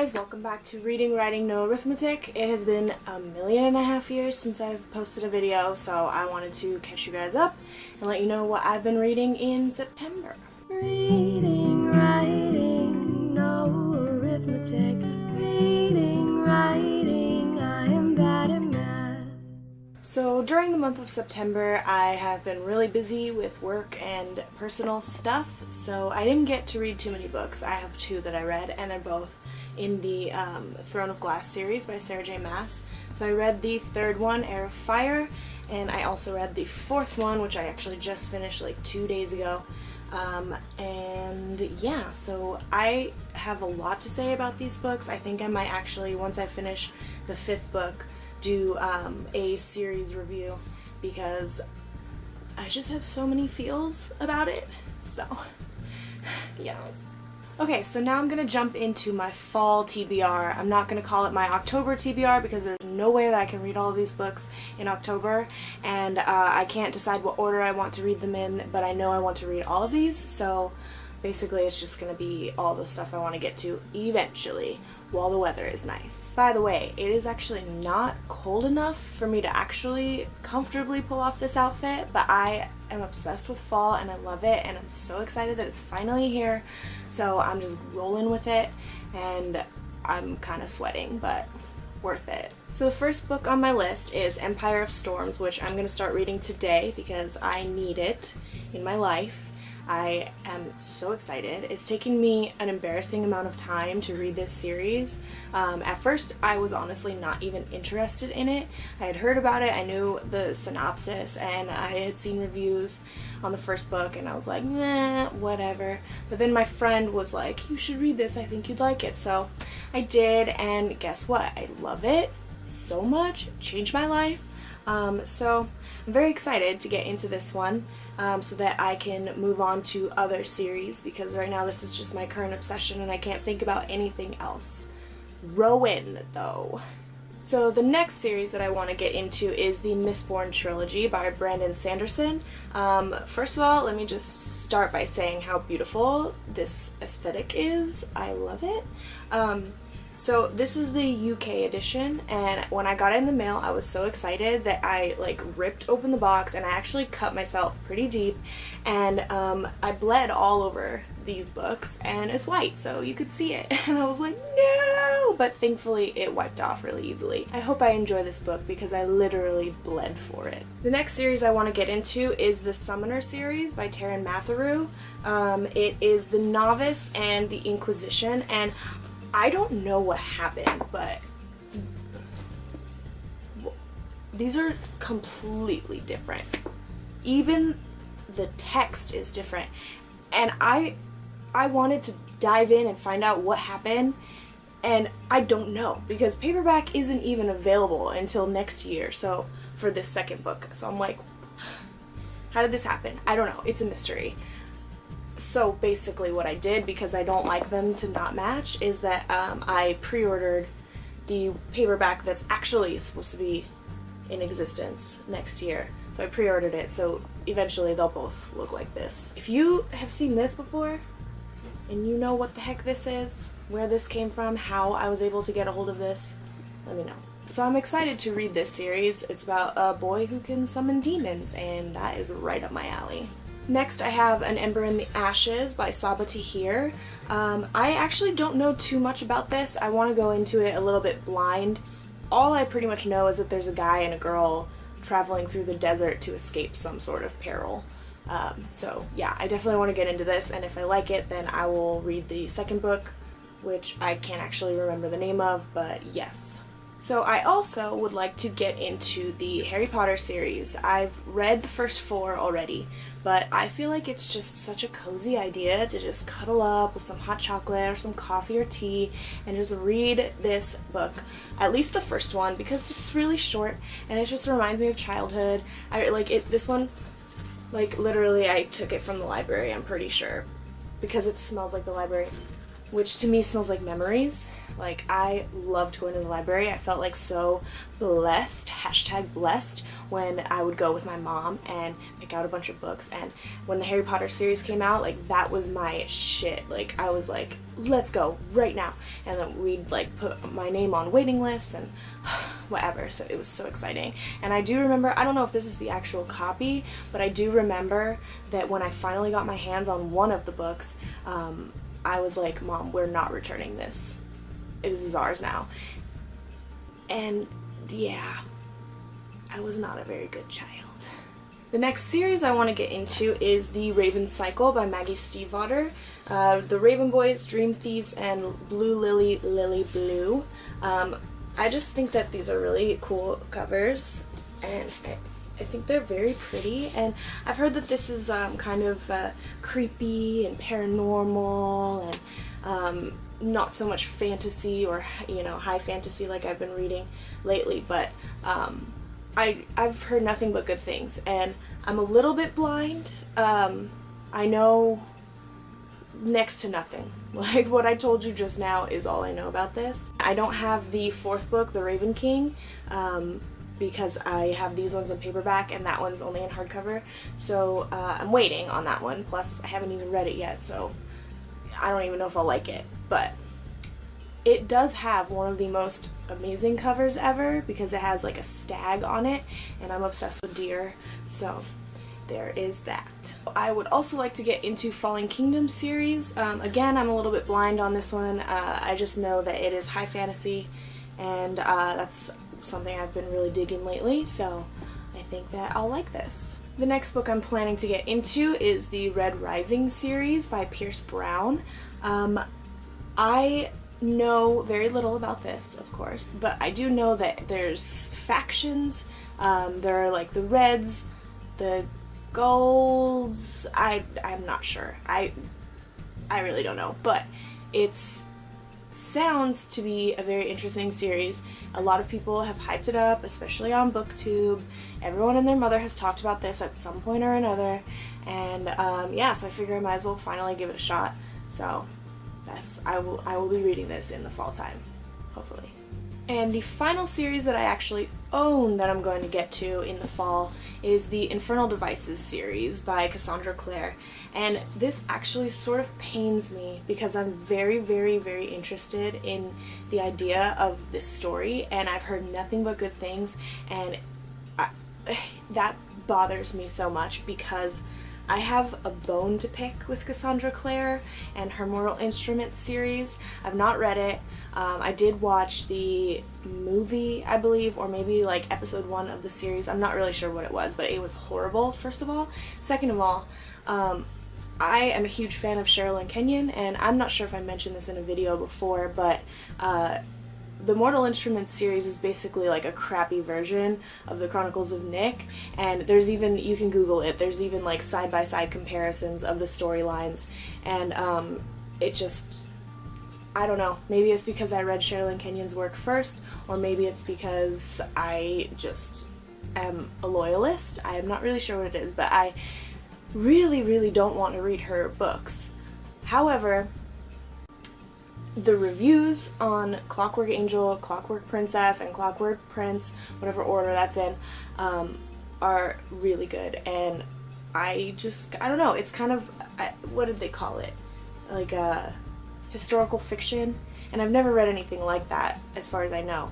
guys, welcome back to Reading, Writing, No Arithmetic. It has been 1.5 million years since I've posted a video, so I wanted to catch you guys up and let you know what I've been reading in September. Reading, writing, no arithmetic. Reading, writing, I am bad at math. So during the month of September, I have been really busy with work and personal stuff, so I didn't get to read too many books. I have 2 that I read, and they're both in the Throne of Glass series by Sarah J. Maas. So I read the 3rd one, Heir of Fire, and I also read the 4th one, which I actually just finished like 2 days ago. And yeah, so I have a lot to say about these books. I think I might actually, once I finish the 5th book, do a series review because I just have so many feels about it. So, yes. Okay, so now I'm gonna jump into my fall TBR. I'm not gonna call it my October TBR because there's no way that I can read all of these books in October, and I can't decide what order I want to read them in, but I know I want to read all of these, so basically it's just gonna be all the stuff I want to get to eventually while the weather is nice. By the way, it is actually not cold enough for me to actually comfortably pull off this outfit, but I am obsessed with fall and I love it, and I'm so excited that it's finally here. So I'm just rolling with it, and I'm kind of sweating, but worth it. So the first book on my list is Empire of Storms, which I'm going to start reading today because I need it in my life. I am so excited. It's taken me an embarrassing amount of time to read this series. At first, I was honestly not even interested in it. I had heard about it, I knew the synopsis, and I had seen reviews on the first book, and I was like, nah, whatever. But then my friend was like, you should read this, I think you'd like it. So I did, and guess what? I love it so much. It changed my life. So I'm very excited to get into this one. So that I can move on to other series, because right now this is just my current obsession and I can't think about anything else. Rowan, though. So the next series that I want to get into is the Mistborn trilogy by Brandon Sanderson. First of all, let me just start by saying how beautiful this aesthetic is. I love it. So this is the UK edition, and when I got it in the mail, I was so excited that I ripped open the box, and I actually cut myself pretty deep, and I bled all over these books, and it's white, so you could see it, and I was like, no! But thankfully it wiped off really easily. I hope I enjoy this book because I literally bled for it. The next series I want to get into is the Summoner series by Taran Matharu. It is the Novice and the Inquisition, and I don't know what happened, but these are completely different. Even the text is different. And I wanted to dive in and find out what happened, and I don't know, because paperback isn't even available until next year, so for this second book. So I'm like, how did this happen? I don't know. It's a mystery. So basically what I did, because I don't like them to not match, is that I pre-ordered the paperback that's actually supposed to be in existence next year. So I pre-ordered it, so eventually they'll both look like this. If you have seen this before, and you know what the heck this is, where this came from, how I was able to get a hold of this, let me know. So I'm excited to read this series. It's about a boy who can summon demons, and that is right up my alley. Next, I have An Ember in the Ashes by Sabaa Tahir. I actually don't know too much about this. I want to go into it a little bit blind. All I pretty much know is that there's a guy and a girl traveling through the desert to escape some sort of peril. So yeah, I definitely want to get into this, and if I like it, then I will read the second book, which I can't actually remember the name of, but yes. So I also would like to get into the Harry Potter series. I've read the first 4 already, but I feel like it's just such a cozy idea to just cuddle up with some hot chocolate or some coffee or tea and just read this book. At least the first one, because it's really short and it just reminds me of childhood. I like it. This one, literally I took it from the library, I'm pretty sure, because it smells like the library, which to me smells like memories. I loved going to the library. I felt so blessed, #blessed, when I would go with my mom and pick out a bunch of books. And when the Harry Potter series came out, that was my shit. I was let's go right now. And then we'd like put my name on waiting lists and whatever. So it was so exciting. And I do remember, I don't know if this is the actual copy, but I do remember that when I finally got my hands on one of the books, I was like, Mom, we're not returning this. This is ours now. And yeah, I was not a very good child. The next series I want to get into is The Raven Cycle by Maggie Stiefvater. The Raven Boys, Dream Thieves, and Blue Lily, Lily Blue. I just think that these are really cool covers, and I think they're very pretty, and I've heard that this is kind of creepy and paranormal and not so much fantasy or, you know, high fantasy like I've been reading lately, but I've heard nothing but good things, and I'm a little bit blind. I know next to nothing. Like what I told you just now is all I know about this. I don't have the fourth book, The Raven King, because I have these ones in paperback and that one's only in hardcover, so I'm waiting on that one. Plus I haven't even read it yet, so I don't even know if I'll like it, but it does have one of the most amazing covers ever because it has like a stag on it, and I'm obsessed with deer, so there is that. I would also like to get into Fallen Kingdom series. Again, I'm a little bit blind on this one. I just know that it is high fantasy, and that's something I've been really digging lately, so I think that I'll like this. The next book I'm planning to get into is the Red Rising series by Pierce Brown. I know very little about this, of course, but I do know that there's factions. There are like the Reds, the Golds, I'm not sure. I really don't know, but it's sounds to be a very interesting series. A lot of people have hyped it up, especially on BookTube. Everyone and their mother has talked about this at some point or another, and yeah, so I figure I might as well finally give it a shot. So I will be reading this in the fall time, hopefully. And the final series that I actually own that I'm going to get to in the fall is the Infernal Devices series by Cassandra Clare. And this actually sort of pains me because I'm very, very, very interested in the idea of this story, and I've heard nothing but good things, and that bothers me so much because I have a bone to pick with Cassandra Clare and her Mortal Instruments series. I've not read it. I did watch the movie, I believe, or maybe like episode 1 of the series. I'm not really sure what it was, but it was horrible, first of all. Second of all, I am a huge fan of Sherilyn Kenyon, and I'm not sure if I mentioned this in a video before, but the Mortal Instruments series is basically like a crappy version of the Chronicles of Nick, and there's even, you can Google it, there's even like side-by-side comparisons of the storylines, and it just, I don't know, maybe it's because I read Sherilyn Kenyon's work first, or maybe it's because I just am a loyalist. I am not really sure what it is, but I really, really don't want to read her books. However, the reviews on Clockwork Angel, Clockwork Princess, and Clockwork Prince, whatever order that's in, are really good, and I don't know, it's kind of, what did they call it? Like a historical fiction, and I've never read anything like that as far as I know.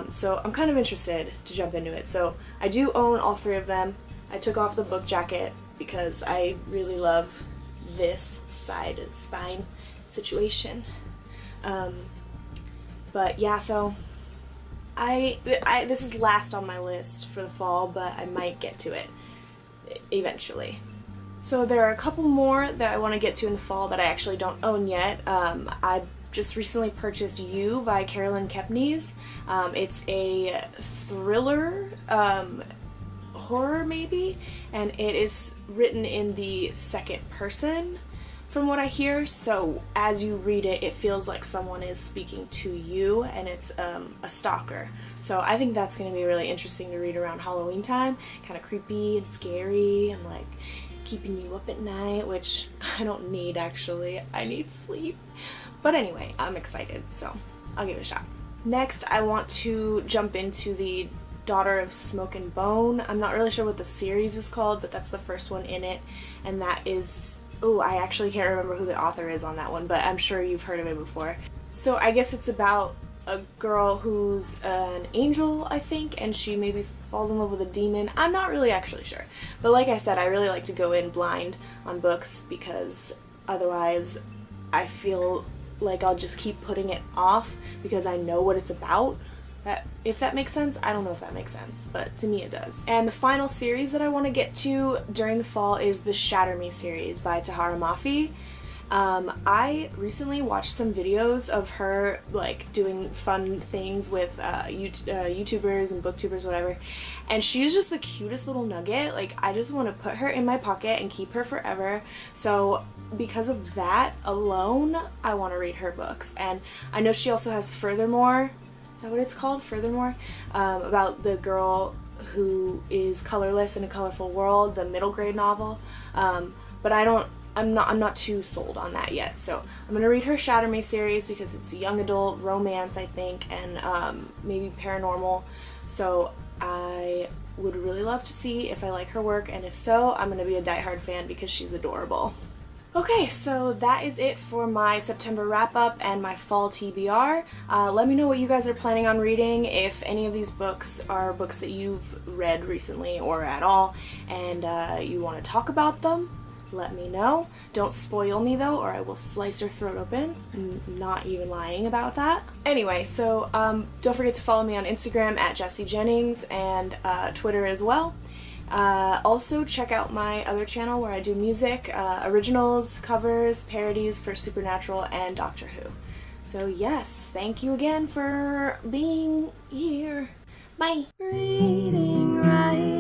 So I'm kind of interested to jump into it. So I do own all 3 of them. I took off the book jacket because I really love this side of the spine situation. But yeah, so this is last on my list for the fall, but I might get to it eventually. So there are a couple more that I want to get to in the fall that I actually don't own yet. I just recently purchased You by Carolyn Kepnes. It's a thriller, horror maybe, and it is written in the second person from what I hear, so as you read it, it feels like someone is speaking to you, and it's a stalker. So I think that's going to be really interesting to read around Halloween time, kind of creepy and scary and like keeping you up at night, which I don't need actually, I need sleep. But anyway, I'm excited, so I'll give it a shot. Next, I want to jump into the Daughter of Smoke and Bone. I'm not really sure what the series is called, but that's the first one in it, and that is oh, I actually can't remember who the author is on that one, but I'm sure you've heard of it before. So I guess it's about a girl who's an angel, I think, and she maybe falls in love with a demon. I'm not really actually sure. But like I said, I really like to go in blind on books because otherwise I feel like I'll just keep putting it off because I know what it's about. If that makes sense. I don't know if that makes sense, but to me it does. And the final series that I want to get to during the fall is the Shatter Me series by Tahereh Mafi. I recently watched some videos of her like doing fun things with YouTubers and booktubers, whatever, and she's just the cutest little nugget. Like, I just want to put her in my pocket and keep her forever. So because of that alone, I want to read her books. And I know she also has Furthermore. Is that what it's called? Furthermore? About the girl who is colorless in a colorful world, the middle grade novel. But I'm not too sold on that yet. So I'm gonna read her Shatter Me series because it's a young adult romance, I think, and maybe paranormal. So I would really love to see if I like her work, and if so, I'm gonna be a diehard fan because she's adorable. Okay, so that is it for my September wrap-up and my fall TBR. Let me know what you guys are planning on reading, if any of these books are books that you've read recently or at all, and you want to talk about them. Let me know. Don't spoil me though, or I will slice your throat open. I'm not even lying about that. Anyway, so don't forget to follow me on Instagram at Jessie Jennings and Twitter as well. Also check out my other channel where I do music, originals, covers, parodies for Supernatural and Doctor Who. So yes, thank you again for being here. Bye! Reading, writing.